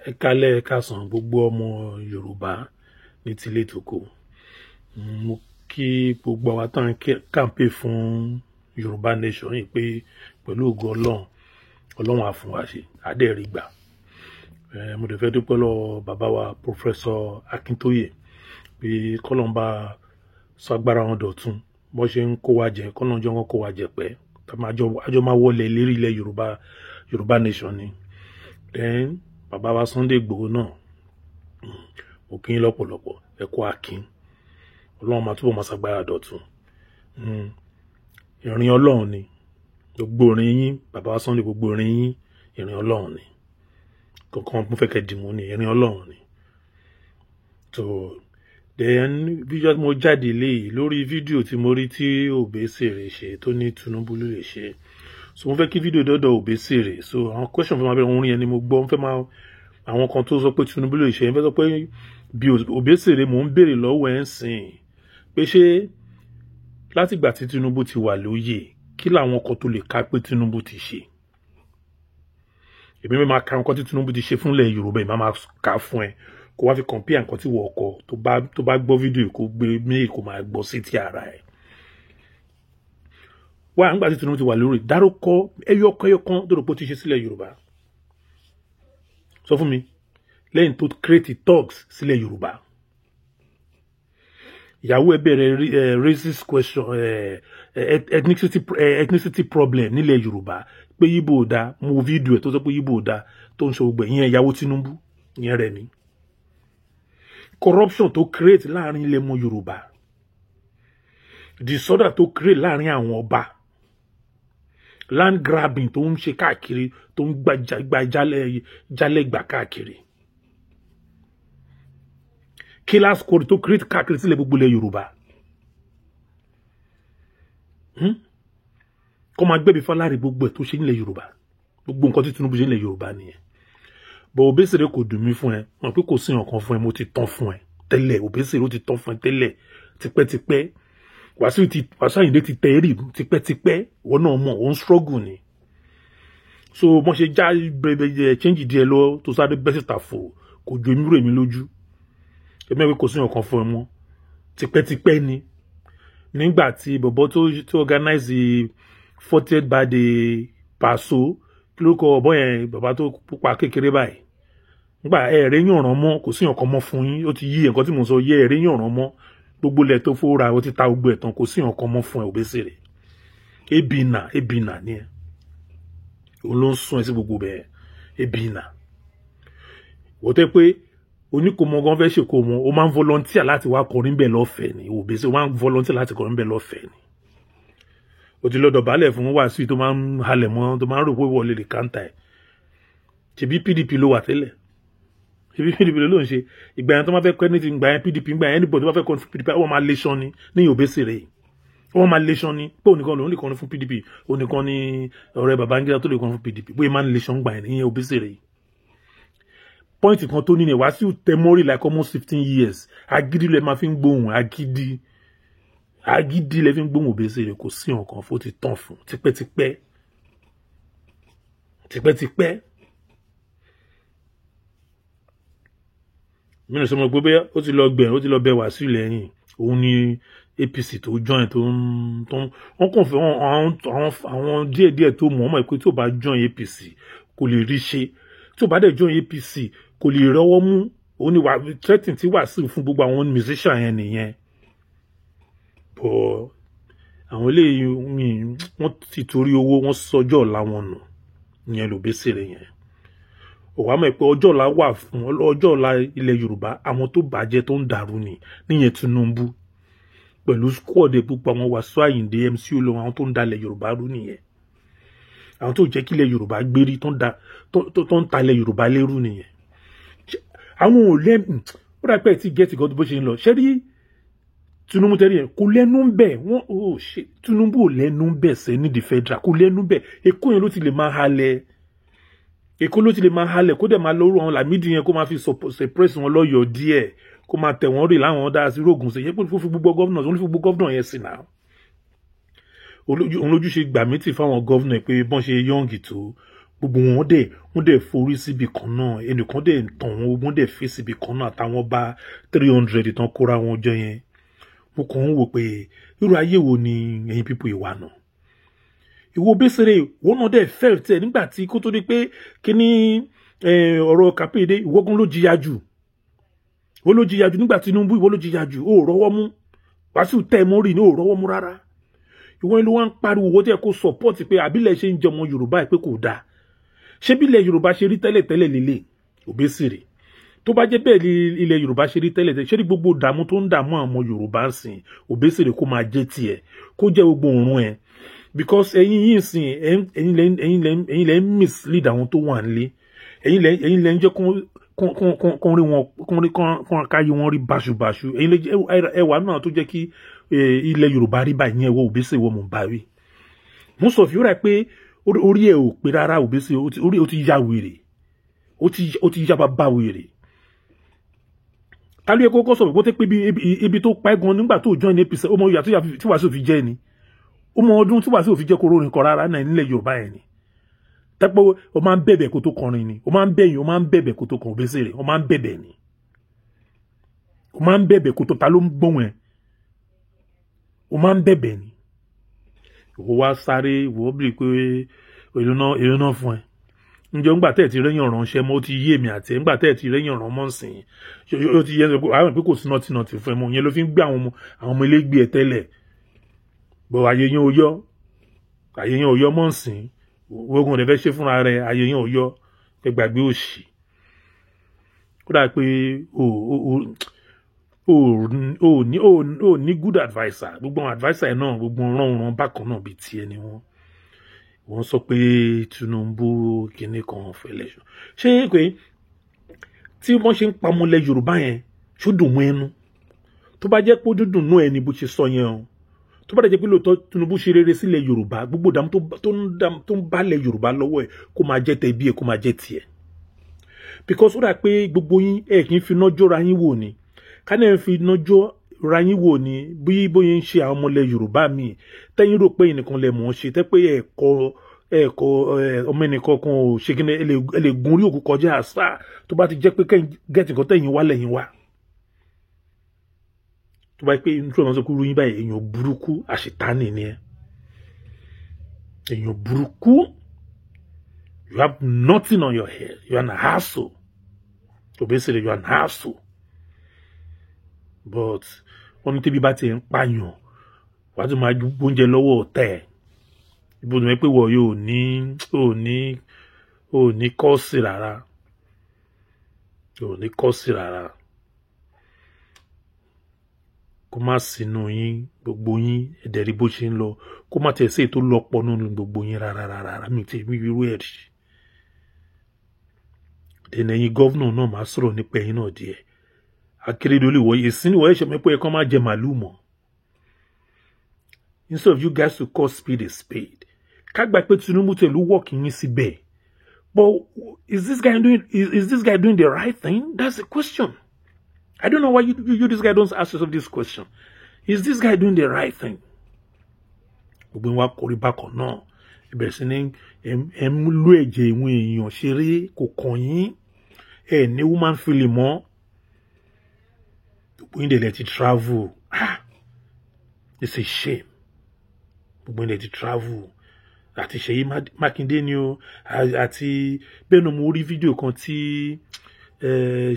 Ẹ kálẹ́ ẹ káàsán gbogbo ọmọ Yorùbá ní tilé tòkó. Mo kí gbogbo àwa tán kàǹpé fún Yorùbá nation yìí pé pẹ̀lú ògo Ọlọ́run á fún wa ṣe àdẹ́rì gbà. Mo dẹ̀ fẹ́ dúpẹ́ lọ́wọ́ bàbá wa Professor Akintoye pé kọ́lọ́mbà sagbára wọn dọ̀tun bó ṣe ń kó wa jẹ kọ́lọ́njọ́ wọn kó wa jẹ pẹ́ àjọ máa wọlé lérí ilẹ̀ Yorùbá nation ni. Then bàbá wa Sunday Igboho náà mo kí yín lọ́pọ̀lọpọ̀ ẹ kú akin Ọlọ́run máa túbọ̀ máa sagbára dọ̀tun. Ìrìn Ọlọ́run ni gbogbo ìrìn yín bàbá wa Sunday gbogbo ìrìn yín ìrìn Ọlọ́run ni kankan mo fẹ́ kẹ́ dìmú ni ìrìn Ọlọ́run ni. So then fídíò tí mo jáde léyìí lórí fídíò tí mo rí tí Obesere ṣe tó ní Tinubu ló lè ṣe. So mo fẹ́ kí fídíò dọ́dọ̀ Obesere. So àwọn question fẹ́ máa bẹ̀rẹ̀ orin yẹn ni mo gbọ́ mo fẹ́ máa àwọn kan tó sọ pé Tinubu lè ṣe ẹ fẹ́ sọ pé bí Obesere mò ń béèrè lọ́wọ́ ẹ̀ ń sìn pé ṣé látìgbà tí Tinubu ti wà lóyè kí làwọn kan tó lè ká pé Tinubu ti ṣe. Èmi máa ka nǹkan tí Tinubu ti ṣe fúnlẹ̀ Yorùbá ìmá máa kà fún ẹ kó wá fi compare nǹkan tí wọ́n kọ tó bá gbọ́ fídíò kó gbé méjì kó máa gbọ́ sí ti ara ẹ̀. Wá nígbà tí Tinubu ti wà lórí dárúkọ ẹyọkan tó rò pé ó ti ṣe sílẹ̀ Yorùbá sọ fún mi lẹ́yìn tó create thugs sílẹ̀ Yorùbá. Ìyàwó ẹ bẹ̀rẹ̀ racist question ethnicity problem nílẹ̀ Yorùbá pé Yíbò ò dá mo fídíò ẹ̀ tó sọ pé Yíbò ò dá tó ń ṣe gbogbo ìyẹn ìyàwó Tinubu ìyẹn rẹ̀ ni. Corruption tó create láàrin ilẹ̀ mọ Yorùbá disorder tó create láàrin àwọn ọba land grabbing tó ń ṣe káàkiri tó ń gba jálẹ̀ gbà káàkiri killer squad tó create káàkiri sílẹ̀ gbogbo ilẹ̀ Yorùbá kó máa gbẹ̀bí Fọlárí gbogbo ẹ̀ tó ṣe nílẹ̀ Yorùbá gbogbo nǹkan tí Tinubu ṣe nílẹ̀ Yorùbá nìyẹn. Bọ̀ Obesere kò dùn mí fún ẹ wọn pé kò sí nǹkan fún ẹ mo ti tán fún ẹ tẹ́lẹ̀ Obesere ó ti tán fún ẹ tẹ́lẹ̀ tipẹ́tipẹ́ Wàsíù Àyìndé ti tẹ rí tipẹ́tipẹ́ wọn náà mọ̀ ó ń struggle ni. So wọ́n ṣe já bẹ̀rẹ̀ change díẹ̀ lọ tó sáré bẹ́ síta fò kò ju èmi rò èmi lójú èmi ẹ̀ pé kò sí nǹkan fún ẹ mọ́ tipẹ́tipẹ́ ni. Nígbà tí bọ̀bọ̀ tó organize 40th birthday Paso kí ló kọ ọ̀bọ yẹn bàbá tó pupa kékeré báyìí nígbà ẹ̀rẹ́ yànràn mọ́ kò sí nǹkan mọ́ fún yín ó ti yí nǹkan tí mo sọ yẹ ẹ̀rẹ́ yànràn mọ́ gbogbo ilẹ̀ tó fowóra ó ti ta gbogbo ẹ̀tàn kò sí nǹkan mọ́ fún ẹ Obesere ebina ni ẹ òun ló ń sún ẹ sí gbogbo bẹ́ẹ̀ ebina wọ́n tẹ́ pé oníkòmọ́ gan fẹ́ ṣèkó wọn ó máa ń volunteer láti wá kọrin bẹ́ẹ̀ lọ́fẹ̀ẹ́ ni Obesere ó máa ń volunteer láti kọrin bẹ́ẹ̀ lọ́fẹ̀ẹ́ ni ó ti lọ dọ̀bálẹ̀ fún Wàsíù tó máa ń halẹ̀ mọ́ tó máa ń rò pé wọlé lè káńtà ẹ̀ ṣebí PDP ló wà tẹ́lẹ̀ ṣebí PDP ló ń ṣe ìgbà yẹn tó máa fẹ́ kọ́ ní ti ìgbà yẹn PDP ìgbà yẹn anybody tó máa fẹ́ kọ́ fún PDP wọ́n máa léṣan ni ní Obesere yìí wọ́n máa léṣan ni pé ònìkan lòun lè kọ́ fún PDP ònìkan ni ọ̀rẹ́ Babangida tó lè kọ́ fún PDP bóyá máa ń léṣan gbà yẹn ní Obesere yìí. Pọ́ìntì kan tó ní ni Wàsíù tẹ mọ́rì like almost 15 years agídí lẹ máa fi ń gbóhùn agídí lẹ fi ń gbóhùn Obesere kò sí nǹkan fó ti tán fún tipẹ́tipẹ́ mi ò sọ mọ̀ pé bẹ́ẹ̀ ó ti lọ gbẹ̀rún ó ti lọ bẹ Wàsíù lẹ́yìn òun ni APC tó join tó wọ́n kàn fẹ́ àwọn díẹ̀díẹ̀ tó mọ̀ ọmọ ìpè tó bá join APC kò lè rí ṣe tó bá dẹ̀ join APC kò lè rọ́wọ́ mú òun ni threatening tí Wàsíù fún gbogbo àwọn musician yẹn nìyẹn. Bọ̀ àwọn eléyìí wọ́n ti torí owó wọ́n sọjọ́ ọ̀la wọn nù ìyẹn l'Obesere yẹn. Òwá mọ̀ pé ọjọ́ ọ̀la wà fún ọjọ́ ọ̀la ilẹ̀ Yorùbá àwọn tó bàjẹ́ tó ń dàrú ni níyẹn Tinubu pẹ̀lú squad púpọ̀ àwọn Wàsíù Àyìndé MC Olóhùn àwọn tó ń dalẹ̀ Yorùbá rú nìyẹn àwọn tó jẹ́ kí ilẹ̀ Yorùbá gbérí tó ń ta ilẹ̀ Yorùbá lérú nìyẹn. Àwọn ò lẹ́nu ó dà pé tí gẹ́tì gan bó ṣe ń lọ ṣé rí Tinubu tẹ́rí yẹn kò lẹ́nu ń bẹ̀ wọ́n ò ṣe Tinubu ò lẹ́nu ń bẹ̀ sẹ́ ní the federal kò lẹ́nu bẹ̀ Èkó yẹn ló ti lè máa halẹ̀ Èkó ló ti lè máa halẹ̀ kó dẹ̀ máa lọ́rùn àwọn Lámídì yẹn kó máa fi suppress wọn lọ́yọ̀ọ́ díẹ̀ kó máa tẹ̀ wọ́n rè láwọn dá sí rògùn sí yẹn pé fún gbogbo gọ́vnà yẹn sí náà òun lójú ṣe gbà mí tì fáwọn gọ́vnà pé bọ́n ṣe yọ̀ǹgì tó gbogbo wọ́n dẹ̀ forí síbi kan náà ẹnìkan dẹ̀ tàn wọ́n dẹ̀ fi síbi kan náà àtàwọn bá 300 tán kóra wọn jọ yẹn mo kàn ń wò pé irú ayé wo ni ẹ̀yin pípọ̀ ìwà náà ìwọ Obesere wọ́n náà dẹ̀ fẹ́ tẹ̀ nígbà tí kó tó di pé kíní ọ̀rọ̀ Kapede ìwọ́gun ló jìyà jù wọ́n ló jìyà jù nígbà Tinubu ìwọ ló jìyà jù ó rọ́wọ́ mú Wàsíù tẹ̀ mọ́rì ní ó rọ́wọ́ mú rárá ìwọ ló wá ń pariwo owó tẹ̀ kó support pé àbílẹ̀ ṣe ń jẹ ọmọ Yorùbá pé kò dáa ṣé bí ilẹ̀ Yorùbá ṣe rí tẹ́lẹ̀ lélẹ̀ Obesere tó bá jẹ́ bẹ́ẹ̀ ilẹ̀ Yorùbá ṣe rí tẹ́lẹ̀ ṣé rí gbogbo dààmú tó ń dààmú àwọn Yorùbá ń sìn Obesere kó máa jẹ́ tiẹ̀ kó jẹ́ gbogbo òórùn ẹ̀ because ẹ̀yin yìí sìn ẹ̀yin lẹ́ ń mislead àwọn tó wà nílé ẹ̀yin lẹ́ ń jẹ́ kó rí wọn kó káyé wọn rí báṣubàṣu ẹ̀yin lẹ́ ẹwà náà tó jẹ́ kí ilẹ̀ Yorùbá rí báyìí yẹn wọ Obesere wọ́n mọ̀ bá rí most of you rà pé orí ẹ̀ ò pé rárá Obesere orí ó ti ya wèrè ó ti ya bàbá wèrè tálú ẹ kọ́kọ́ sọ pé tẹ́ pé ibi tó pa ẹ̀gàn nígbà tó join APC ó mọ ìyà tí Wàsíù fi jẹ́ ni ó mọ ọdún tí Wàsíù fi jẹ́ kó rórin kọ rárá náà nílẹ̀ Yorùbá ẹ̀ ni tẹ́pẹ́ ó máa ń bẹ̀bẹ̀ kó tó kọrin ni ó máa ń bẹ̀bẹ̀ kó tó kọ Obesere ó máa ń bẹ̀bẹ̀ ni ó máa ń bẹ̀bẹ̀ kó tó ta ló ń gbóhùn ẹ̀ ó máa ń bẹ̀bẹ̀ ni ìwọ wá sáré ìwọ bí pé èrò náà fún ẹ ǹjẹ́ ńgbà tẹ́ ti rẹ́yìn ránṣẹ́ mọ́ ó ti yé mi àti ńgbà tẹ́ ti rẹ́yìn rán mọ́ sìn ó ti yẹ àwọn pé kò sí nọ́tì fún ẹ mọ́ yẹn ló fi ń gbé àwọn ọmọ elégbé ẹ tẹ́lẹ̀ bọ́ ayé yẹn ò yọ mọ́ sìn ogun rẹ̀ fẹ́ ṣe fúnra rẹ̀ ayé yẹn ò yọ ẹ gbàgbé òṣì ó dà pé o ní good adviser gbogbo àwọn adviser náà gbogbo rán bákan náà bíi tiẹ̀ ni wọ́n sọ pé Tinubu kìíní kan fẹ́ election ṣé pé tí wọ́n ṣe ń pamọ́lẹ̀ Yorùbá yẹn ṣó dùn mọ́ ẹnu tó bá jẹ́ pé ó dúdùn nú ẹni bó ṣe sọ yẹn o tó bá jẹ́ pé lóòótọ́ Tinubu ṣe rere sílẹ̀ Yorùbá gbogbo dàmú tó ń bálẹ̀ Yorùbá lọ́wọ́ ẹ̀ kó máa jẹ́ tẹ̀ bí ẹ̀ kó máa jẹ́ tiẹ̀ because ó dà pé gbogbo yín ẹ̀ kì í fi iná jóra yín wò ni ká náà fi iná jó ra yín wò ní bí bóyá ń ṣe àwọn ọmọlẹ̀ Yorùbá míì tẹ́yìn rò pé ẹnìkan lè mọ̀ ọ́n ṣe tẹ́ pé ẹ̀kọ́ ọmọ ẹnìkan kan ò ṣe kí ẹ lè gun orí òkú kọjá àṣà tó bá ti jẹ́ pé gẹ́tì kan tẹ̀yìn wá lẹ́yìn wá tó bá pé nítorí àwọn sọkúrú yín báyìí èèyàn burúkú àṣetánì ni ẹ èèyàn burúkú you have nothing on your head you are an asshole Obesere you are an asshole but wọ́n ní tẹ́bí bá ti ń pààyàn wàá tún máa gbóúnjẹ lọ́wọ́ ọ̀tẹ̀ ibo ni wọ́n pé wọ́n yóò ní kọ́ọ̀sì rárá kó má sínú yín gbogbo yín ẹ̀dẹ̀rí bó ṣe ń lọ kó má tẹ̀ sí ètò lọ́pọ̀ nínú gbogbo yín rárá mi ti mi irú ẹ̀ rí dènà ẹ̀yin gọ́vnà náà máa sọ̀rọ̀ nípa ẹ̀yin náà díẹ̀ Akérédolú ìwọ ìsìn ìwọ ẹ̀ṣẹ̀ mẹ́pọ̀ ẹ̀kọ́ máa jẹ màlúù mọ́ instead of you guys to call spade a spade kágbà pé Tinubu tẹ̀lú wọ́ọ̀kì yín síbẹ̀ but is this guy doing the right thing? That's the question. I don't know why you this guy don't ask yourself this question. Is this guy doing the right thing? Gbogbo wa kórè bákan náà ìbẹ̀rẹ̀ sí ní ẹ̀ ń lú ẹ̀jẹ̀ ìwọ̀n èèyàn ṣeré kò kàn yín ẹ̀ ní woman feeling mọ́ gbogbo yín dẹ̀ ti travel it's a shame gbogbo yín dẹ̀ ti travel àti Ṣèyí Mákindé ni o àti bẹ́ẹ̀ náà mo rí fídíò kan tí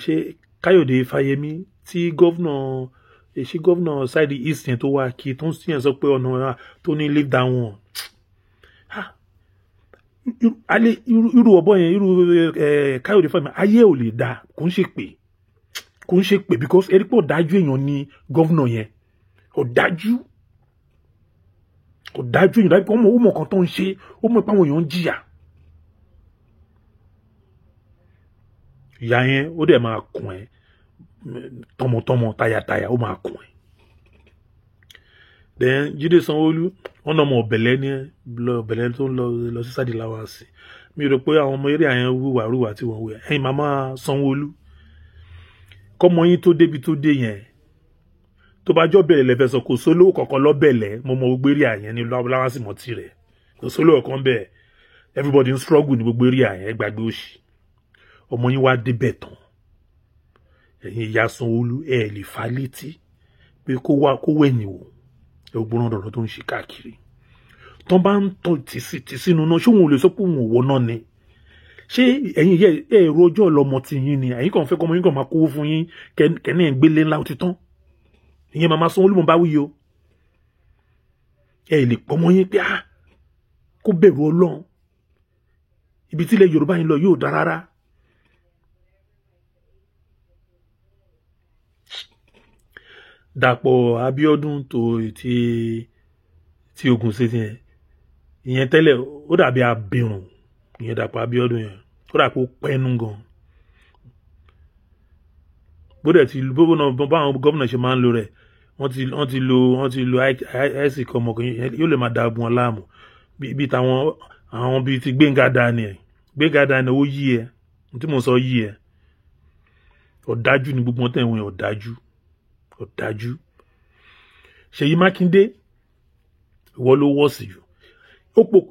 ṣe Káyọ̀dé Fáyẹmí tí gọ́vnà side east yẹn tó wá kí tó ń sìn yẹn sọ pé ọ̀nà tó ní leave that one irú ọ̀bọ yẹn irú Káyọ̀dé Fáyẹmí ayé ò lè dá kò ń ṣe pé because ẹ̀rí pé ọ̀dájú èèyàn ni gọ́vnà yẹn ọ̀dájú èèyàn dájú pé ó mọ̀ kan tó ń ṣe ó mọ̀ pé àwọn èèyàn ń jìyà ìyá yẹn ó dẹ̀ máa kùn ẹ́ tọmọtọmọ tayàtayà ó máa kùn ẹ́ then Jídé Sanwó-Olú wọn náà mọ ọ̀bẹ̀lẹ̀ tó ń lọ sí sáàdì láwàásì mi rò pé àwọn ọmọ eré àyẹn wúwàrúwà tí wọ́n wẹ̀ ẹ̀yin màmá Sanwó-Olú kọ́mọ yín tó débi tó dé yẹn tó bá jọ́ bẹ̀rẹ̀ lẹ́fẹ̀ẹ́ sọ kò sólówó kankan lọ́bẹ̀lẹ̀ mo mọ gbogbo eré àyẹn ní láwàásì mọ́ tirẹ̀ kò sólówó kan bẹ́ẹ̀ everybody ń struggle ní gbogbo area yẹn gbàgbé òṣì ọmọ yín wá débẹ̀ tán ẹ̀yin ìyá Sanwó-Olú ẹ lè fà létí pé kó wẹ̀yìn wò ẹ gbọ́n dọ̀dọ̀ tó ń ṣe káàkiri tán bá ń tọ́ tì sínú náà ṣé òun ò lè sọ pé òun ò wọ náà ni ṣé ẹ̀yin yẹ ẹ̀rọ ọjọ́ ọlọmọ ti yín ni ẹ̀yin kàn fẹ́ kọ́ ọmọ yín kàn máa kówó fún yín kẹ́ni ẹ̀ ń gbélé ńlá ó ti tán ìyẹn màmá Sanwó-Olú mọ̀ bá wí o ẹ lè pọ́mọ yín pé kó bẹ̀rù Ọlọ́run ibi tí ilẹ̀ Yorùbá yín lọ yóò dá rárá. Dàpọ̀ Abíọ́dún tó ti Ògùn State yẹn ìyẹn tẹ́lẹ̀ ó dàbí abirùn ìyẹn Dàpọ̀ Abíọ́dún yẹn ó dàpọ̀ pẹ́nu gan bóde ti bóbó náà báwọn gómìnà ṣe máa ń lo rẹ̀ wọ́n ti lo àìsí kan ọmọkùnrin yóò lè máa da wọn láàmú bí táwọn àwọn bíi ti Gbénga Daniel ó yí ẹ tí mo sọ yí ẹ ọ̀dájú ni gbogbo wọn tẹ̀ wọ́n ọ̀dájú Ṣèyí Mákindé ìwọ ló wọ́ sí jù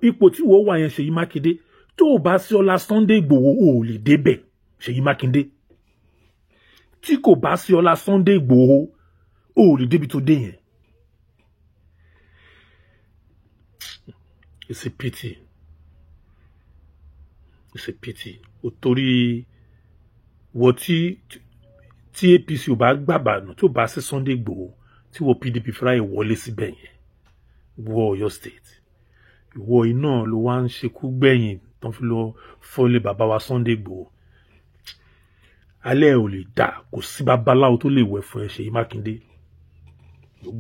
ipò tí wọ́n wà yẹn Ṣèyí Mákindé tó o bá sí ọlá Sunday Igboho ò lè débẹ̀ Ṣèyí Mákindé tí kò bá sí ọlá Sunday Igboho ò lè débi tó dé yẹn. It's a pity o torí wọ́n tí APC ò bá gbàbànú tó bá sí Sunday Igboho tí wọ́n PDP fúráì wọlé síbẹ̀ yẹn wọ Ọ̀yọ́ state ìwọ iná ló wá ń ṣekú gbẹ̀yìn tán fi lọ fọ́lé bàbá wa Sunday Igboho alẹ́ ò lè dà kò sí babaláwo tó lè wẹ̀ fún ẹ Ṣèyí Mákindé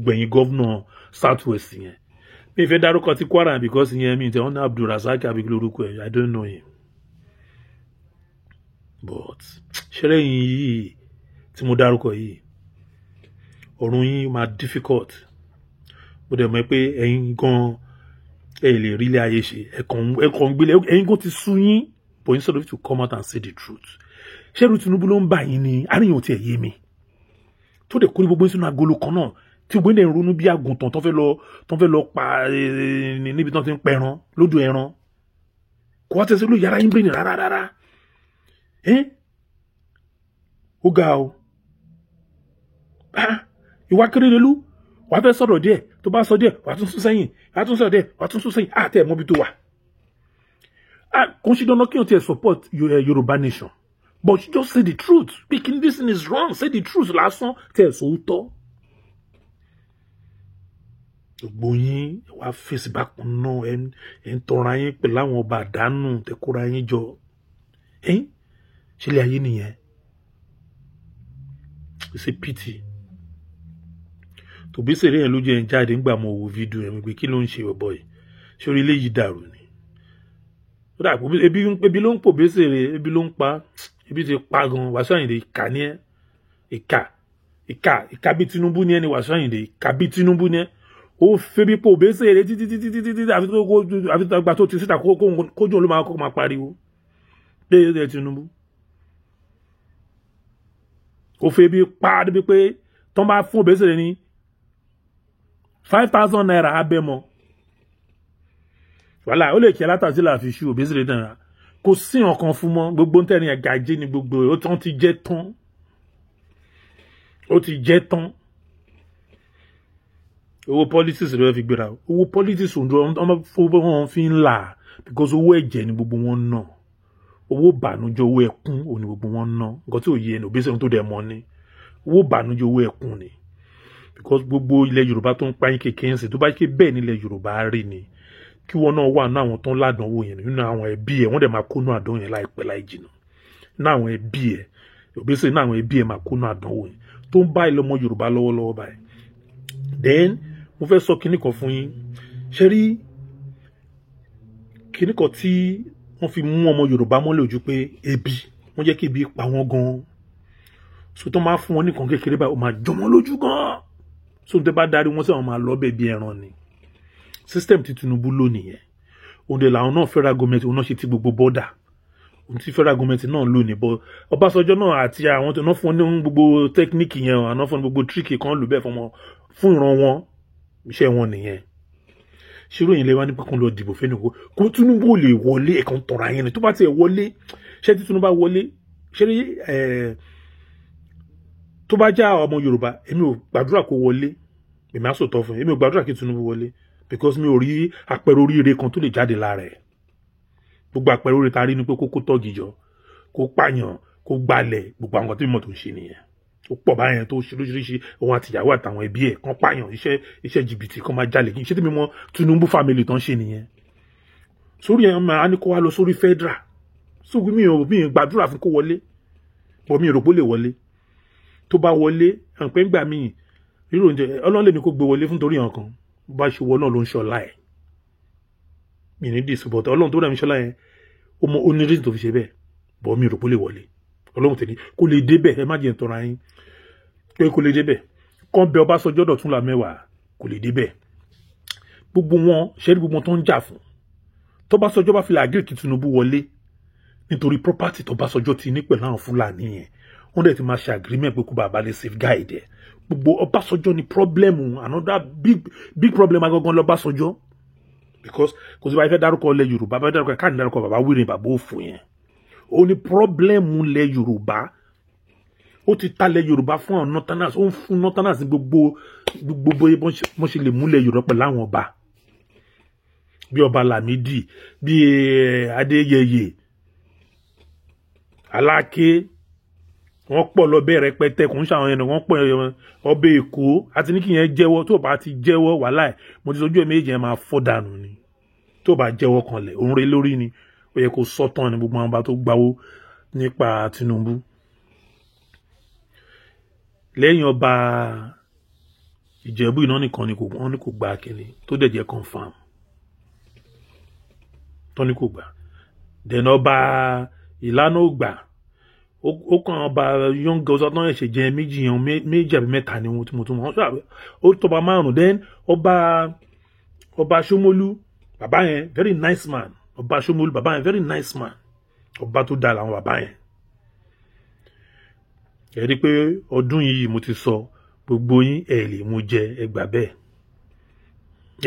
gbẹ̀yìn gọ́vnà South West yẹn mi fẹ́ dárúkọ ti Kwara because yẹn mi tẹ̀ wọ́n ní Abdulrasaq àbíkí lórúkọ ẹ̀ I don't know him but ṣẹlẹ̀ yìí tí mo dárúkọ yìí ọ̀run yín máa difficult bó dẹ̀ mọ̀ pé ẹ̀yin gan ẹ lè rí ilé ayé ṣe ẹ̀kàn gbélé ẹ̀yin gan ti sú yín but instead of you to come out and say the truth ṣẹ́rù Tinubu ló ń bà yín ni àríyàn tí ẹ̀ yé mi tó dẹ̀ kó ní gbogbo sínú agolo kan náà tí gbogbo ilẹ̀ ń ronú bí àgùntàn tó fẹ́ lọ pa níbi tó ti ń pẹran lójú ẹran kò wá tẹ̀sí ló yàrá yín bìnrin rárá ó ga o ìwà Akérédolú wàá fẹ́ sọ̀rọ̀ díẹ̀ tó bá sọ díẹ̀ wàá tún sún sẹ́yìn wàá tún sọ̀rọ̀ díẹ̀ wàá tún sún sẹ́yìn àtẹ̀ mọ́bí tó wà. Kò sí dandan kí n tiẹ̀ support Yorùbá nation but you just say the truth speaking this thing is wrong say the truth lásán tẹ̀ sòótọ́. Gbogbo yín wàá fèsì bákan náà ẹ̀ ń tọrọ yín pẹ̀lú àwọn ọba àdánù tẹ̀ kóra yín jọ ṣe lè ayé nìyẹn. It's a pity. Obesere yẹn ló jẹ́ ń jáde ńgbà mo wo fídíò yẹn pé kí ló ń ṣe ọ̀bọ yìí ṣé orí ilé yìí dàrú ni ó dà pé ebi ló ń pò Obesere ebi ló ń pa ebi ti pa gan Wasiu Ayinde ìkà ní ẹ ìkà bí Tinubu ní ẹ ni Wasiu Ayinde ìkà bí Tinubu ní ẹ ó fẹ́ bí pò Obesere títí àfi tó gba tó ti síta kójú ló máa kọ́kọ́ máa pariwo dé Tinubu ó fẹ́ bí pa débi pé tán bá fún Obesere ní 5,000 naira abẹ́mọ wàhálà ó lè kí alátàsí là fi ṣú Obesere náà kò sí ọ̀kan fún mọ́ gbogbo ntẹ́ni ẹ̀gàjé ni gbogbo ó ti jẹ́ tán owó politics ló fi gbéra owó politics ọmọ fowó wọn fi ń là because owó ẹ̀jẹ̀ ni gbogbo wọn ná owó bànújẹ́ owó ẹkún òní gbogbo wọn ná nǹkan tí ò yé ẹni Obesere tó dẹ̀ mọ́ ni owó bànújẹ́ owó ẹkún ni because gbogbo ilẹ̀ Yorùbá tó ń pa yín kékeré ń sè tó bá ké bẹ́ẹ̀ nílẹ̀ Yorùbá rí ni kí wọn náà wà ní àwọn tó ń ládánwò yẹn nínú àwọn ẹbí ẹ wọ́n dẹ̀ máa kónú àdánwò yẹn láìpẹ́ láì jìnnà ní àwọn ẹbí ẹ Obesere ní àwọn ẹbí ẹ máa kónú àdánwò yẹn tó ń bá ilẹ̀ ọmọ Yorùbá lọ́wọ́lọ́wọ́ báyìí. Then mo fẹ́ sọ kinní kan fún yín ṣe rí kinní kan tí wọ́n fi mú ọmọ Yorùbá mọ́lẹ̀ ojú pé ebi wọ́n jẹ́ kí ebi pa wọ́n gan-an so tó máa fún wọn nìkan kékeré báyìí ó máa jọ wọ́n lójú gan-an so tó bá darí wọn sí àwọn máa lọ bẹ́ẹ̀ bí ẹran ni system tí Tinubu lò nìyẹn òun dẹ̀ làwọn náà federal government òun náà ṣe ti gbogbo border òun ti federal government náà lò ní bọ́ Ọbásanjọ́ náà àti àwọn tó náà fún ní gbogbo technique yẹn àwọn fún gbogbo trick kan lò bẹ́ẹ̀ fún ìran wọn iṣẹ́ wọn nìyẹn ṣírò yẹn lè wá nípa kan lọ dìbò fẹ́ni kó Tinubu lè wọlé ẹ̀kan tọ̀rọ̀ ayé ni tó bá tiẹ̀ wọlé ṣé tí Tinubu bá wọlé ṣé tó bá já ọmọ Yorùbá èmi ò gbàdúrà kó wọlé èmi á sòtọ́ fún èmi ò gbàdúrà kí Tinubu wọlé because mi ò rí àpẹẹrẹ oríire kan tó lè jáde lára ẹ̀ gbogbo àpẹẹrẹ oríire ta rí ni pé kó tọ́gì jọ kó pààyàn kó gbalẹ̀ gbogbo àwọn tí mo tó ń ṣe nìyẹn ó pọ̀ báyẹn tó ṣe lóṣìṣì òun àtìyàwó àtàwọn ẹbí ẹ̀ kan pààyàn iṣẹ́ jìbìtì kan máa jalè kí n ṣe tí mi mọ Tinubu family tán ṣe nìyẹn sórí ẹ̀ máa ní kó wá lọ sórí federal sórí mi ò gbàdúrà fún kó wọlé bọ́ mi rò pé ó lè wọlé tó bá wọlé àpẹ́ ńgbà míì rírò oúnjẹ Ọlọ́run lè ní kó gbé wọlé fún torí ọ̀kan bá ṣe wọ náà ló ń ṣọlá ẹ̀ mi ní dìsúbọ̀tà Ọlọ́run tó rẹ̀ mi ṣọlá ẹ̀ ó ní reason tó fi ṣe bẹ́ẹ̀ bọ́ mi rò pé ó lè wọlé Ọlọ́run tẹ̀lé kó lè débẹ̀ ẹ má jẹ́ ìtọ́ra yín pé kó lè débẹ̀ kán bẹ Ọbásanjọ́ Dọ̀túnlá mẹ́wàá kò lè débẹ̀ gbogbo wọn ṣẹ́rí gbogbo tó ń jà fún tọ́básanjọ́ bá fi lè agree kí Tinubu wọlé nítorí property tọ́básanjọ́ ti ní pẹ̀lú àwọn Fúlàní yẹn wọ́n dẹ̀ ti máa ṣe agreement pé kó bàbá lè safeguard ẹ̀ gbogbo Ọbásanjọ́ ni problem another big problem agangan lọ́básanjọ́ because kò sí bá fẹ́ dárúkọ ilẹ̀ Yorùbá bá dárúkọ káàdì dárúkọ bàbá wíìrì bàbá òfò yẹn ó ní problem ilẹ̀ Yorùbá ó ti talẹ̀ Yorùbá fún àwọn northerners ó ń fún northerners gbogbo bọ́n ṣe lè múlẹ̀ Yorùbá pẹ̀lú àwọn ọba bí ọba Lámídì bí Adéyẹyè Aláké wọ́n pọ̀ lọ bẹ̀rẹ̀ pẹ́tẹ́ kò ń ṣàwọn ẹni wọ́n pọ̀ ọbẹ̀ Èkó àti ní kí yẹn jẹ́wọ́ tó bá ti jẹ́wọ́ wàhálà ẹ̀ mo ti sojú ẹ̀ méjì yẹn máa fọ́ dànù ni tó bá jẹ́wọ́ kanlẹ̀ òun rẹ lórí ni ó yẹ kó sọ́tàn ní gbogbo àwọn ọba tó gbawó nípa Tinubu lẹ́yìn ọba Ìjẹ̀bú iná nìkan ni wọ́n ní kò gba kíni tó dẹ̀ jẹ́ confam tó ní kò gbà dẹ̀nà ọba Ìlànà ò gbà ó kàn ọba young girls ọdún ẹ̀ṣẹ̀ jẹ́ méjì yẹn méjì àbí mẹ́ta ni wọ́n tí mo ó tọba márùn then ọba Ṣómólú bàbá yẹn very nice man ọba Ṣómólú bàbá yẹn very nice man ọba tó dáa làwọn bàbá yẹn ẹ rí pé ọdún yìí mo ti sọ gbogbo yín ẹ lè mú jẹ ẹ gbà bẹ́ẹ̀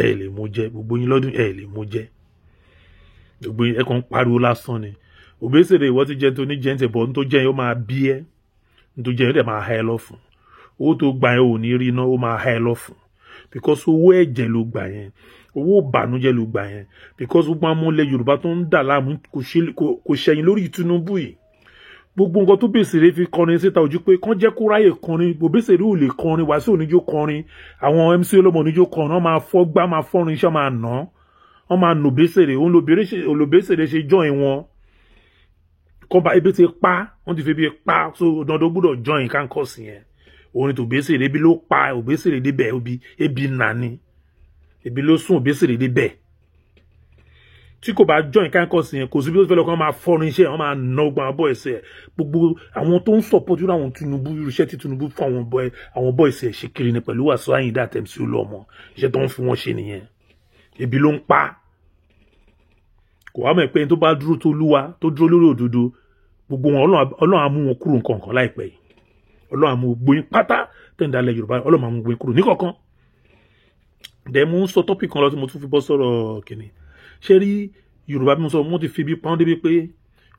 ẹ lè mú jẹ gbogbo yín lọ́dún ẹ lè mú jẹ gbogbo yín ẹ kàn ń pariwo lásán ni Òbésèré ìwọ ti jẹ tó ní jẹ ń tẹ bọ ní tó jẹ ó máa bí ẹ ní tó jẹ ó dẹ̀ máa ha ẹ lọ́fun owó tó gbà yẹn ò ní rí iná ó máa ha ẹ lọ́fun because owó ẹ̀jẹ̀ ló gbà yẹn owó ìbànújẹ́ ló gbà yẹn because gbogbo amúlẹ̀ Yorùbá tó ń dà láàmú kò ṣẹ̀yìn lórí Tinubu yìí gbogbo nǹkan tó Òbésèré fi kọrin síta ojú pé kán jẹ́ kó ráyè kọrin Òbésèré ò lè kọrin Wàsíù oníjó kọrin àwọn MC Olómọ oníjó kọrin wọ́n máa fọ́gbá máa fọ́rin iṣẹ́ máa nà wọ́n máa nà Òbésèré òun lòbésèré ṣe join wọn kọba ebi ti pa wọ́n ti fi ebi pa so dandan gbọ́dọ̀ join kankọọsì yẹn òun ni Òbésèré ebi ló pa Òbésèré débẹ̀ ebi nani ebi ló sún Òbésèré débẹ̀ tí kò bá join kankọọsì yẹn kò sí bí ó fẹ́ lọ kàn máa fọ́rin iṣẹ́ wọ́n máa ná gbọ́n àwọn boys ẹ̀ gbogbo àwọn tó ń support irú àwọn Tinubu irúṣẹ́ tí Tinubu fún àwọn boys ẹ̀ ṣe kiri ni pẹ̀lú Wàsíù Àyìndé àti MC Olúọmọ iṣẹ́ tó ń fi wọ́n ṣe nìyẹn ebi ló ń pa kò wá mọ̀ pé tó bá dúró tó lúwa tó dúró lórí òdodo gbogbo wọn Ọlọ́run á mú wọn kúrò nǹkan láìpẹ́ yìí Ọlọ́run á mú gbóyin pátá tẹ̀ǹdálẹ̀ Yorùbá Ọlọ́run á mú gbóyin kúrò ní kọ̀ọ̀kan dẹ̀ mú sọ tọ́pì kan lọ tí mo tún fi bọ́ sọ̀rọ̀ kìíní ṣé rí Yorùbá bí mo sọ mo ti fi bí pọ́n débi pé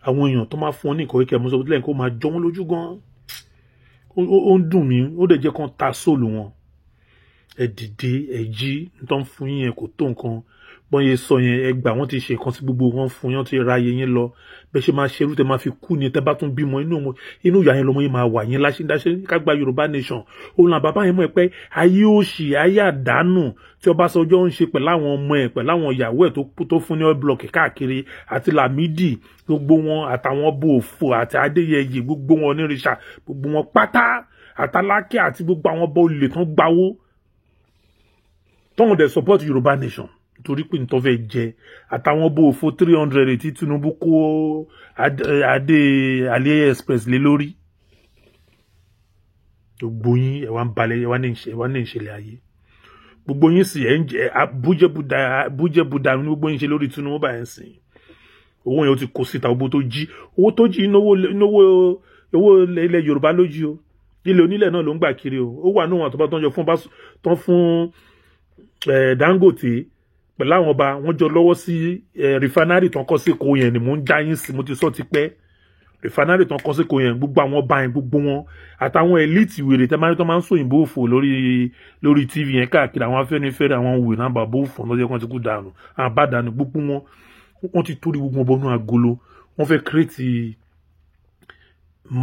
àwọn èèyàn tó máa fún ọ ní ìkọ̀wé kẹ́ mo sọ lẹ́yìn kó máa jọ wọ́n lójú gan ó ń dùn mí ó dẹ̀ jẹ́ kán ta sóòlù wọn ẹ dìde ẹ jí tó ń fún yín kò tó nǹkan bọ́n yẹ sọ yẹn ẹgbà wọ́n ti ṣe nǹkan sí gbogbo wọn fún yín ti ra ayé yín lọ bẹ́ẹ̀ ṣe máa ṣerú tẹ máa fi kú ni tẹ bá tún bímọ inú ìyá yẹn lọmọ yín máa wà yín láṣẹ ká gba Yorùbá nation òun là bàbá yẹn mọ̀ pé ayé òṣì ayé àdánù tí Ọbásanjọ́ ń ṣe pẹ̀lú àwọn ọmọ ẹ̀ pẹ̀lú àwọn ìyàwó ẹ̀ tó fún ní oil block káàkiri àti Lámídì gbogbo wọn àtàwọn bò òfò àti Adéyẹyè gbogbo wọn onírìṣà gbogbo wọn pátá àtàlákẹ́ àti gbogbo àwọn bọ́ olè tán gbawó tọ́wọ́n dẹ̀ support Yorùbá nation torí pé nítorí fẹ́ jẹ àtàwọn bó òfò 300 tí Tinubu kó adé AliExpress lé lórí gbogbo yín ẹ wá ń balẹ̀ ẹ wá ní ìṣẹ̀lẹ̀ ayé gbogbo yín sì ẹ ń jẹ bújẹ́búdà ní gbogbo yín ṣe lórí Tinubu báyìí sìn owó yẹn ó ti kó síta owó tó jí owó ilẹ̀ Yorùbá lójú o ilẹ̀ onílẹ̀ náà ló ń gbà kiri o ó wà níwọ̀n àtọ́bá tán fún Dangote pẹ̀lú àwọn ọba wọ́n jọ lọ́wọ́ sí refinery tán kọ́ sí Èkó yẹn ni mò ń já yín sí mo ti sọ ti pẹ́ refinery tán kọ́ sí Èkó yẹn gbogbo àwọn ọba yẹn gbogbo wọn àtàwọn elite wèrè tẹ́ máa ń sọ òyìnbó òfò lórí TV yẹn káàkiri àwọn Afẹ́nifẹ́re àwọn wèrè náà bàbá òfò lọ́jọ́ kan ti kú dànù àwọn bá dànù gbogbo wọn wọ́n ti torí gbogbo wọn bọ́nú agolo wọ́n fẹ́ create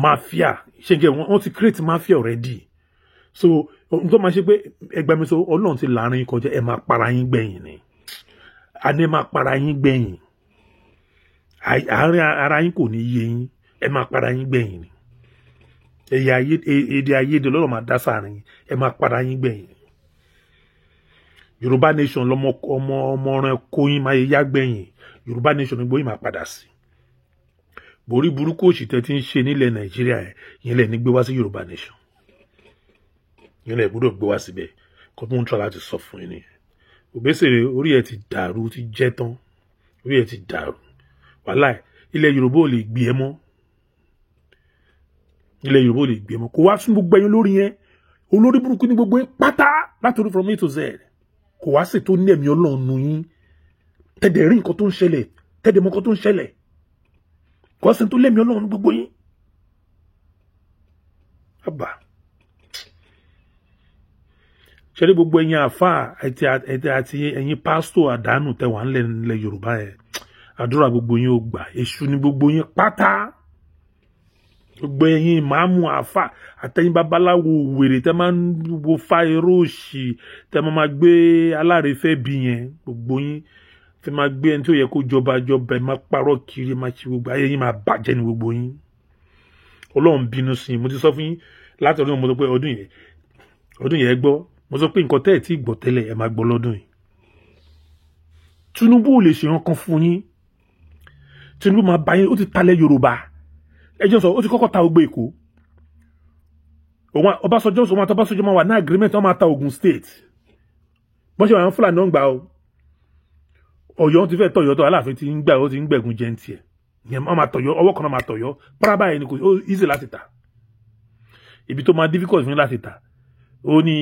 mafia ṣẹ́gẹ̀ wọ́n ti create mafia already so nǹkan máa ṣe pé ẹgbẹ́ mi sọ Ọlọ́run ti láàrin kọjá ẹ máa para yín gbẹ̀yìn ni àní ẹ máa para yín gbẹ̀yìn àárín ara yín kò ní yé yín ẹ máa para yín gbẹ̀yìn ni èdè àìyedè lọ́rọ̀ máa dá sáàrin yín ẹ máa para yín gbẹ̀yìn ni Yorùbá nation ọmọ ọ̀ràn kóyin máa yá gbẹ̀yìn Yorùbá nation ní gbóyìn máa padà sí borí burúkú òṣìṣẹ́ tí ń ṣe nílẹ̀ Nàìjíríà yẹn lẹ̀ ní gbé wá sí Yorùbá nation yẹn lẹ̀ gbọ́dọ̀ gbé wá síbẹ̀ kó tó ń tọ́ láti sọ fún yín nìyẹn Òbésèré orí ẹ̀ ti dàrú ti jẹ́ tán orí ẹ̀ ti dàrú wàláì ilẹ̀ Yorùbá ò lè gbé ẹ mọ́ ilẹ̀ Yorùbá ò lè gbé ẹ mọ́ kò wá sún gbogbo ẹyin lórí yẹn olórí burúkú ní gbogbo yẹn pátá látòrí from A to Z kò wá sì tó ní ẹ̀mí Ọlọ́run nù yín tẹ̀dẹ̀ rí nǹkan tó ń ṣẹlẹ̀ tẹ̀dẹ̀ mọ́ nǹkan tó ń ṣẹlẹ̀ kò wá sì tó lẹ́mí Ọlọ́run gbogbo yín àbá ṣẹlẹ̀ gbogbo ẹ̀yin àfáà àti ẹ̀yin pásítọ̀ àdánù tẹwà ńlẹ̀ Yorùbá yẹn àdúrà gbogbo yín ó gbà èṣù ní gbogbo yín pátá gbogbo ẹ̀yin ìmáàmù àfáà àtẹ̀yin babaláwo wèrè tẹ́ máa ń wo fáíró òṣì tẹ́ máa gbé alárèéfẹ́ bí yẹn gbogbo yín tẹ́ máa gbé ẹni tó yẹ kó jọba ẹ máa parọ́ kiri máa ṣe gbogbo ayé yín máa bàjẹ́ ní gbogbo yín Ọlọ́run bínú sí mo ti sọ fún yín láti ọdún mo sọ pé ọdún yẹn gbọ́ mo sọ pé nǹkan tẹ́ ẹ̀ tí gbọ́ tẹ́lẹ̀ ẹ máa gbọ́ lọ́dún yìí Tinubu ò lè ṣe nǹkan fún yín Tinubu máa bá yín ó ti talẹ̀ Yorùbá ẹjọ́ sọ ó ti kọ́kọ́ ta Ògbó Èkó Ọbásanjọ́ sọ wọn àti Ọbásanjọ́ máa wà ní agreement wọn máa ta Ògùn state bọ́n ṣe àwọn Fúlàní náà ń gbà ó Ọ̀yọ́ ti fẹ́ tọ̀yọ́ tó Aláàfin ti ń gbà ó ti ń gbẹ̀gùn jẹ́ ń tiẹ̀ ìyẹn wọ́n máa tọ̀yọ́ ọwọ́ kan náà máa tọ̀yọ́ párábà yẹn ni kò easy láti ta ibi tó máa difficult fún láti ta ó ní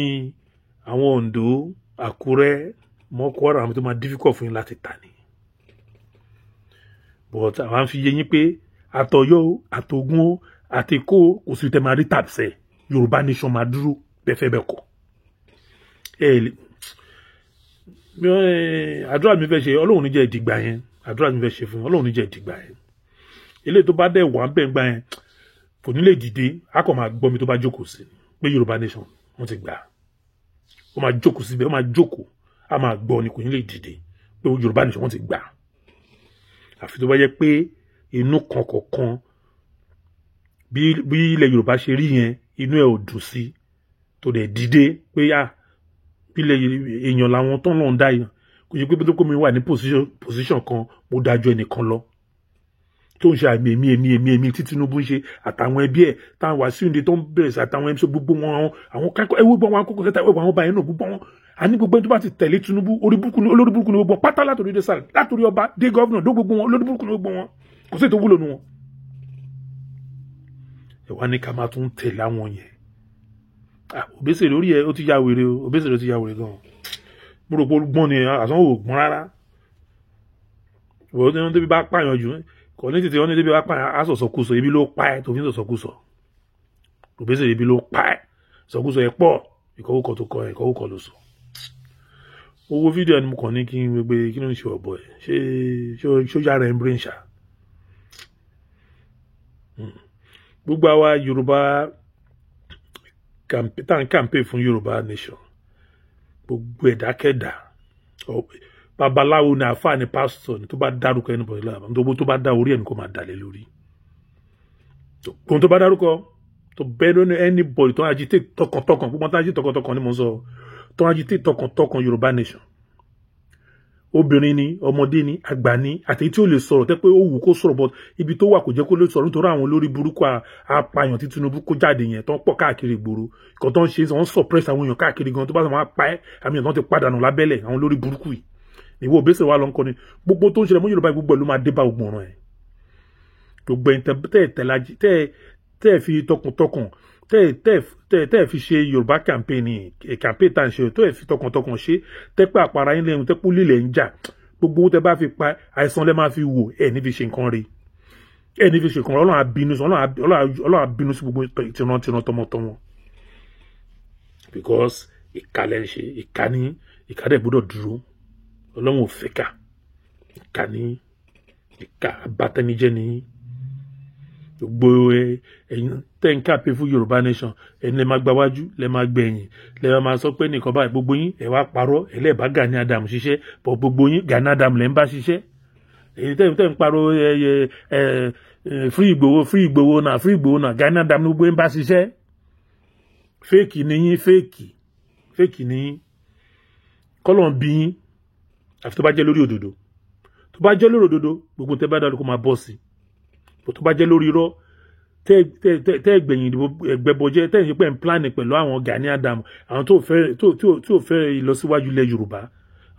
àwọn Oǹdó Àkúrẹ́ Mọ́kọ́rà àwọn tó máa difficult fún láti ta ni but àwọn fi yé yín pé àtọ̀yọ́ àtògùn àtẹ̀kọ́ kò sí tẹ́ máa rí tàbísẹ̀ Yorùbá nation máa dúró bẹ́fẹ́ bẹ́ẹ̀ kọ́ àdúrà mi fẹ́ ṣe Ọlọ́run ní jẹ́ ìdìgbà yẹn àdúrà mi fẹ́ ṣe fún Ọlọ́run ní jẹ́ ìdìgbà yẹn ilé tó bá dẹ̀ wà ń bẹ̀ ń gbà yẹn kò ní lè dìde á kàn máa gbọ́ mi tó bá jókòó sí pé Yorùbá nation wọ́n ti gbà ó máa jókòó síbẹ̀ ó máa jókòó á máa gbọ́ ni kò ní lè dìde pé Yorùbá nation wọ́n ti gbà àfi tó bá yẹ pé inú kan kọ̀ọ̀kan bí ilẹ̀ Yorùbá ṣe rí yẹn inú ẹ̀ ò dùn sí tó dẹ̀ dìde pé bí ilẹ̀ èèyàn làwọn tó ń lọ́n dá yẹn kò yẹ pé tó kó mi wà ní position kan mo dájú ẹnìkan lọ tó ń ṣe àmì èmi tí Tinubu ń ṣe àtàwọn ẹbí ẹ̀ táwọn Wàsíù Ndé tó ń bẹ̀rẹ̀ sí àtàwọn ẹbí gbogbo wọn àwọn kákọ́ ẹwọ́ gbọ́n wọn akókò kẹta ẹwọ́ àwọn ọba yẹn náà gbogbo wọn àní gbogbo ẹni tó bá ti tẹ̀lé Tinubu olórí burúkú ni gbogbo pátá látòrí dé sàlẹ̀ látòrí ọba dé gọ́vnà dó gbogbo wọn olórí burúkú ni gbogbo wọn kò sí ètò wúlò nu wọn. ẹ wá ní ká máa tún tẹ̀lé àwọn yẹn Òbésèré lórí ẹ ó ti ya wèrè o Òbésèré ó ti ya wèrè gan mo rò pé gbọ́n ni àsanwó gbọ́n rárá wọ́n tó bí bá pààyàn jù kò ní tètè wọ́n ní débi wá pààyàn á sọ̀sọ̀kúsọ ibi ló pa ẹ́ tó fi ń sọ̀sọ̀kúsọ Òbésèré ibi ló pa ẹ́ sọ̀kúsọ ẹ̀ pọ̀ ìkọ̀wúkọ̀ tó kọ ẹ̀ ìkọ̀wúkọ̀ ló sọ. owó fídíò ẹni mo kàn ní kí n gbé kí ló ń ṣe ọ̀bọ ẹ̀ ṣé yára ẹ̀ ń brain ṣá. gbogbo àwa Yorùbá campaign fún Yorùbá nation gbogbo ẹ̀dákẹ́dà babaláwo ni àfáà ni pásítọ̀ ni tó bá dárúkọ ẹni bọ̀dọ̀ láàbà tó bá dá orí ẹni kó máa dalẹ̀ lórí tó bá dárúkọ tó bẹ́ẹ̀ ní anybody tó ń agitate tọkàntọkàn gbogbo tó ń agitate tọkàntọkàn ni mo sọ tó ń agitate tọkàntọkàn Yorùbá nation obìnrin ni ọmọdé ni àgbà ni àtẹ̀yí tí ó lè sọ̀rọ̀ tẹ́ pé ó wù kó sọ̀rọ̀ but ibi tó wà kò jẹ́ kó lè sọ̀rọ̀ nítorí àwọn olórí burúkú apààyàn tí Tinubu kó jáde yẹn tó ń pọ̀ káàkiri ìgboro ìkan tó ń ṣe wọ́n suppress àwọn èèyàn káàkiri gan tó bá sọ wọn pa ẹ́ àmì èèyàn tó ti padànù lábẹ́lẹ̀ àwọn olórí burúkú yìí ìwọ Òbésèré wa lọ ń kọ́ ni gbogbo tó ń ṣẹlẹ̀ mọ́ Yorùbá gbogbo ẹ̀ ló máa dé bá ògbọ̀nràn ẹ̀ gbogbo ẹ̀ tẹ́ fi tọkàntọkàn tẹ́ fi ṣe Yorùbá campaign tá ń ṣe tó fi tọkàntọkàn ṣe tẹ́pẹ́ àpárá yín lẹ́nu tẹ́pẹ́ lílẹ̀ ń jà gbogbo owó tẹ́ bá fi pa àìsàn lẹ́ máa fi wò ẹ̀ ní fi ṣe nǹkan rí ẹ̀ ní fi ṣe nǹkan Ọlọ́run àbínú sí gbogbo tìran tọmọtọmọ because ìka lẹ́ ń ṣe ìka dẹ̀ gbọ́dọ̀ dúró Ọlọ́run ò fẹ́ ká ìka ní ìka abatẹnijẹ́ ní gbogbo ẹ̀yin tẹ́ ń kàpé fún Yorùbá nation ẹ̀yin lẹ máa gba wájú lẹ máa gbẹ̀yìn lẹ máa sọ pé nìkan báyìí gbogbo yín ẹ wá parọ́ ẹ lẹ́ẹ̀ bá Gani Adams ṣiṣẹ́ bọ̀ gbogbo yín Gani Adams lẹ́ ń bá ṣiṣẹ́ èyí tẹ́ ń parọ́ free Igboho náà Gani Adams gbogbo yín bá ṣiṣẹ́ fake ni yín fake ni yín kọ́lọ̀ ń bí yín àfi tó bá jẹ́ lórí òdodo tó bá jẹ́ lórí òdodo gbogbo tẹ́ bá dáadọ́ kó máa bọ́ sí tó bá jẹ́ lórí irọ́ tẹ́ gbẹ̀yìn ẹgbẹ́bọjẹ́ tẹ́ ń ṣe pé ń pláàni pẹ̀lú àwọn Gani Adams àwọn tó fẹ́ ìlọsíwájú ilẹ̀ Yorùbá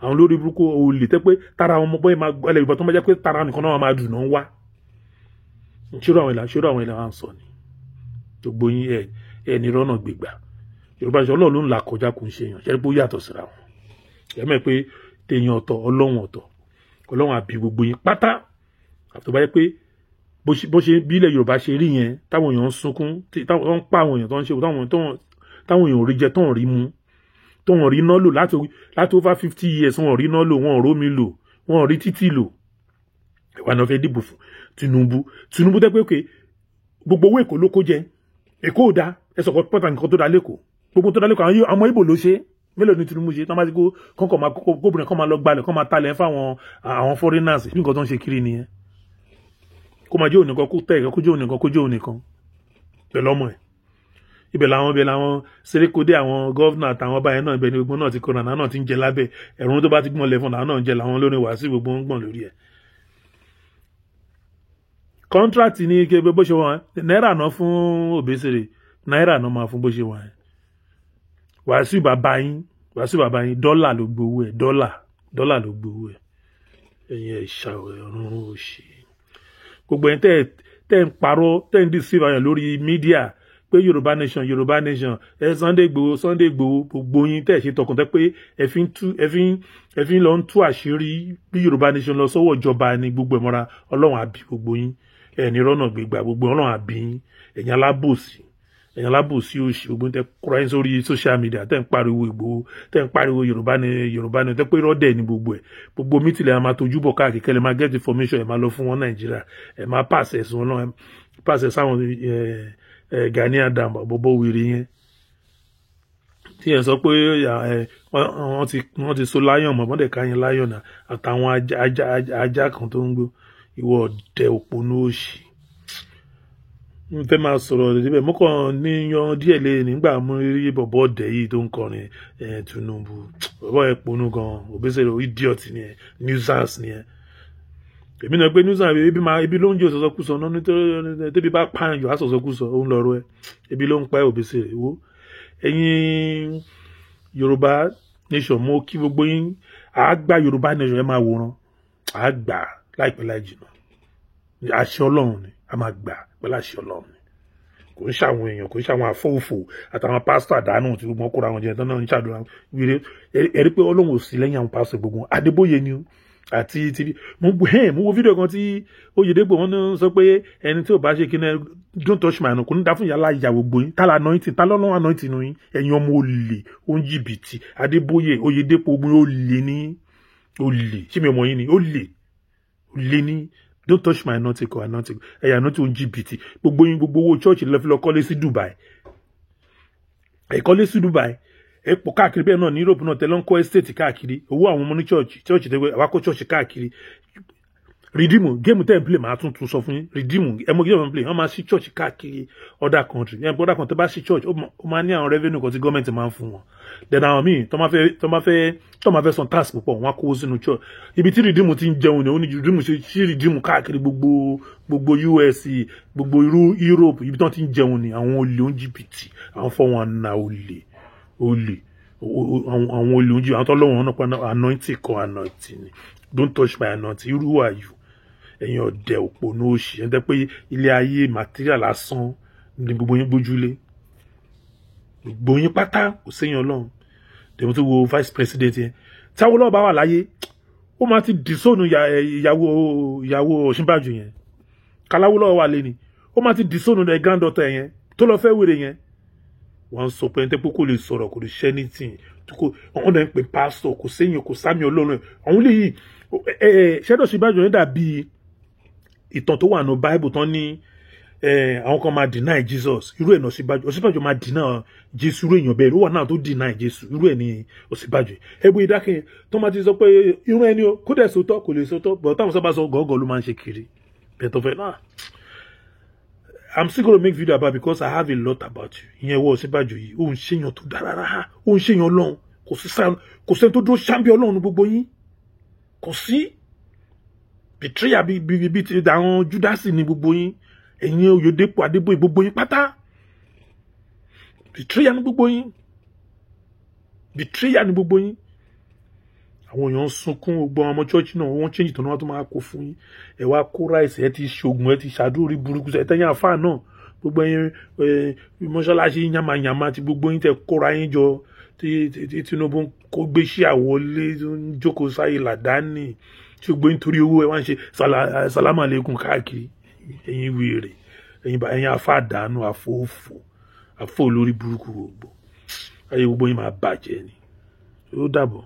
àwọn lórí burúkú olè tẹ́ pé tara àwọn ọmọ bọ́ẹ̀ máa gbọ́lẹ̀ Yorùbá tó máa jẹ́ pé tara nìkan náà máa dùn náà wá ṣírò àwọn ìlà wa ń sọ ni gbogbo yín ẹ ní rọ́nà gbègbà Yorùbá ṣe Ọlọ́run ló ń là kọjá kò ń ṣe èèyàn ṣẹ́rí pé ó yàtọ̀ síra wọn ẹ mọ̀ pé téèyàn ọ̀tọ̀ Ọlọ́run ọ̀tọ̀ Ọlọ́run àbí gbogbo yín pátá àti bá yẹ pé bó ṣe bí ilẹ̀ Yorùbá ṣe rí yẹn táwọn èèyàn ń sunkún táwọn ń pa àwọn èèyàn tó ń ṣe táwọn èèyàn ò rí jẹ tó ń rí mu tó ń rí iná lò láti over 50 years wọn ò rí iná lò wọn ò rómi lò wọn ò rí títì lò ìwà náà fẹ́ dìbò fún Tinubu tẹ́ pé òkè gbogbo owó Èkó ló kó jẹ Èkó ò dá ẹ sọ̀kọ́ pọ́tà nǹkan tó dá lẹ́kọ̀ọ́ gbogbo tó dá lẹ́kọ̀ọ́ àwọn Ìgbò ló ṣe mélòó ni Tinubu ṣe tán bá ti kó kọ́kọ́ máa gómìnà kan máa lọ gbalẹ̀ kan máa talẹ̀ fáwọn àwọn foreigners bí nǹkan tó ń ṣe kiri nìyẹn kó máa jẹ́ ònìkan kó tẹ̀ ẹ̀kọ́ kó jẹ́ ònìkan pẹ̀lú ọmọ ẹ̀ ibẹ̀ làwọn Sérékódé àwọn gọ́vnà àtàwọn ọba yẹn náà ibẹ̀ ni gbogbo náà ti kọ́nà náà ti ń jẹ lábẹ́ ẹ̀rùn tó bá ti gbọ́n lẹ́fọ̀n náà ń jẹ làwọn lórí wàásù gbogbo ń gbọ̀n lórí ẹ̀. kọ́ńtrátì ní kébé bó ṣe wọ́n náírà náà fún Obesere náírà náà máa fún bó ṣe wọ́n wàásù bàbá yín dọ́là ló gbowó ẹ̀ dọ́là ló gbowó ẹ̀ ẹ̀yin ẹ̀ ṣàwẹ̀ ọ̀run òṣì gbogbo ẹ̀ tẹ́ ń parọ́ tẹ́ ń deceive àyàn lórí mídíà pé Yorùbá nation Sunday Igboho gbogbo yín tẹ́ ṣe tọkàn tẹ́ pé ẹ fi ń lọ ń tú àṣírí bí Yorùbá nation lọ sọ́wọ́ ìjọba ni gbogbo ẹ̀ mọ́ra Ọlọ́run àbí gbogbo yín ẹ̀ ní rọ́nà gbégbà gbogbo Ọlọ́run àbí yín ẹ̀yin alábòsí òṣì gbogbo tẹ́ kúrò yín sórí social media tẹ́ ń pariwo Ìgbòho tẹ́ ń pariwo Yorùbá ni tẹ́ pé rọ́dẹ̀ ní gbogbo ẹ̀ gbogbo mítìlẹ̀ ẹ̀ máa tojú bọ̀ káàkiri kẹ́lẹ́ máa get information ẹ̀ máa lọ fún wọn Nàìjíríà ẹ̀ máa pàṣẹ sí wọn náà pàṣẹ sáwọn Gani Adams bọ́bọ́ wèrè yẹn tí ẹ̀ sọ pé wọ́n ti so láyọ̀n mọ́ bọ́dẹ̀ ká yẹn láyọ̀n àtàwọn ajá kan tó ń gbó ìwọ ọ̀dẹ̀ òpónú òṣì n fẹ́ máa sọ̀rọ̀ níbẹ̀ mo kàn ní yan díẹ̀ lé nígbà mo rí bọ̀bọ̀ ọ̀dẹ̀ yìí tó ń kọrin Tinubu bọ̀bọ̀ ẹ̀ ponú gan Obesere idiot ni ẹ̀ nuisance ni ẹ̀ èmi náà pé nuisance ebi ló ń jẹ́ òsọ̀sọ́kùsọ náà nítorí tẹ́bi bá pààyàn yóò àsọ̀sọ́kùsọ òun lọ́rọ̀ ẹ̀ ebi ló ń pa Obesere wo ẹ̀yin Yorùbá nation mo kí gbogbo yín àgbà Yorùbá nation ẹ̀ máa wòran àgbà láìpẹ́ láì jìnnà àṣẹ Ọlọ́run ni a máa gbà pẹ̀lú àṣẹ Ọlọ́run ni kò ń ṣàwọn èèyàn kò ń ṣàwọn àfọwọ́fọ àtàwọn pásítọ̀ àdánù tí gbogbo kóra wọn jẹ tán náà ń ṣàdúrà wíire ẹ̀rí pé Ọlọ́run ò sí lẹ́yìn àwọn pásítọ̀ gbogbo Adébóyè ni o àti tv mo wo fídíò kan tí Oyèdèpọ̀ wọn sọ pé ẹni tí ò bá ṣe kí ní don't touch my hand kò ní dá fún yàrá ìyá gbogbo yín tálà anointing tá lọ́lọ́run anointing yín ẹ̀yin ọmọ olè ó ń jìbìtì Adébóyè Oyèdèpọ̀ ogun olè ní olè ṣé mi ò mọ̀ yín ni olè ní don't touch my anointing or anointing ẹ̀yà anointing ó ń jìbìtì gbogbo yín gbogbo owó church lọ fi lọ kọ́lé sí Dubai ẹ̀kọ́lé sí Dubai ẹ pọ̀ káàkiri bẹ́ẹ̀ náà ní Europe náà tẹ́lọ́ ń kọ́ estate káàkiri owó àwọn ọmọ ní church tẹ́gbẹ́ àwákọ́ church káàkiri rìdíìmù géèmù tẹ́ ń play máa tún sọ fún yín rìdíìmù ẹmọ géèmù ń play wọ́n máa sí church káàkiri other country ẹ̀ other country bá sí church ó máa ní àwọn revenue kan tí gọ́ọ̀mẹ̀ntì máa ń fún wọn then àwọn míì tó máa fẹ́ san tax púpọ̀ wọn á kó sínú church ibi tí rìdíìmù ti ń jẹun ni ó ní rìdíìmù ṣe sí rìdíìmù káàkiri gbogbo US gbogbo Europe ibi tí wọ́n ti ń jẹun ni àwọn olè oúnjìbìtì àwọn fọwọ́n olè àwọn olè oúnjẹ àwọn tọ́lọ́wọ́n náà pàdé anointing kọ́ anointing ni don't touch my anointing irú wà yìí ẹ̀yin ọ̀dẹ̀ òpònú òṣì ẹ̀ ń tẹ́ pé ilé ayé material lásán ní gbogbo yín gbójúlé gbogbo yín pátá kò séyàn Ọlọ́run tèmi tó wo vice president yẹn táwọn Ọlọ́run bá wà láyé ó máa ti dìsónù ìyàwó Ọ̀ṣínbàjò yẹn Kàláwólọ́wọ̀ wà lé ni ó máa ti dìsónù ẹ̀ granddaughter yẹn tó lọ fẹ́ wèrè yẹn wọ́n sọ pé ẹni tẹ́ pé kò lè sọ̀rọ̀ kò lè ṣẹ́ ní tì àwọn náà ń pè pásítọ̀ kò séyàn kò sámi Ọlọ́run àwọn lè yìí ṣẹ́dọ̀ Ọ̀ṣínbàjò yẹn dàbí ìtàn tó wà ní Bible tán ní àwọn kan máa deny Jesus irú ẹ̀ náà Ọ̀ṣínbàjò máa deny Jésù irú èèyàn bẹ́ẹ̀ ló wà náà tó deny Jésù irú ẹ̀ ní Ọ̀ṣínbàjò ẹgbẹ́ ìdákẹ́ tó máa ti sọ pé irú ẹni o kó dẹ̀ sòótọ́ kò lè sòótọ́ bọ̀ táwọn sábà sọ gọ́gọ́ ló máa ń ṣe kiri bẹ́ẹ̀ tó fẹ́ náà I'm still gonna make video about because I have a lot about you ìyẹn wọ Ọ̀ṣínbàjò yìí ó ń ṣèyàn tó dára rárá ó ń ṣèyàn Ọlọ́run kò sẹ́ni tó dúró ṣáàbì Ọlọ́run gbogbo yín kò sí betrayal bí ti àwọn Júdásì ní gbogbo yín ẹ̀yin Oyèdépò Adébóyè gbogbo yín pátá betrayal ní gbogbo yín àwọn èèyàn sunkún gbogbo ọmọ church náà wọ́n change tọ̀nà wọn tó máa kó fún yín ẹ wá kó ráìsì ẹ ti ṣoògùn ẹ ti ṣàdúrórí burúkú ẹ tẹ́yìn àfáà náà gbogbo yín mọ́ṣáláṣí yamayama ti gbogbo yín tẹ kóra yín jọ tí Tinubu kó gbé sí àwọlé jókòó sáyé làdáni tí gbogbo yín torí owó ẹ wá ń ṣe sálámà lẹ́kùn káàkiri ẹ̀yin wèrè ẹ̀yin àfáà dànù àfọ olórí burúkú gbogbo ayé gbogbo yín máa bàjẹ́ ni ó dàbọ̀.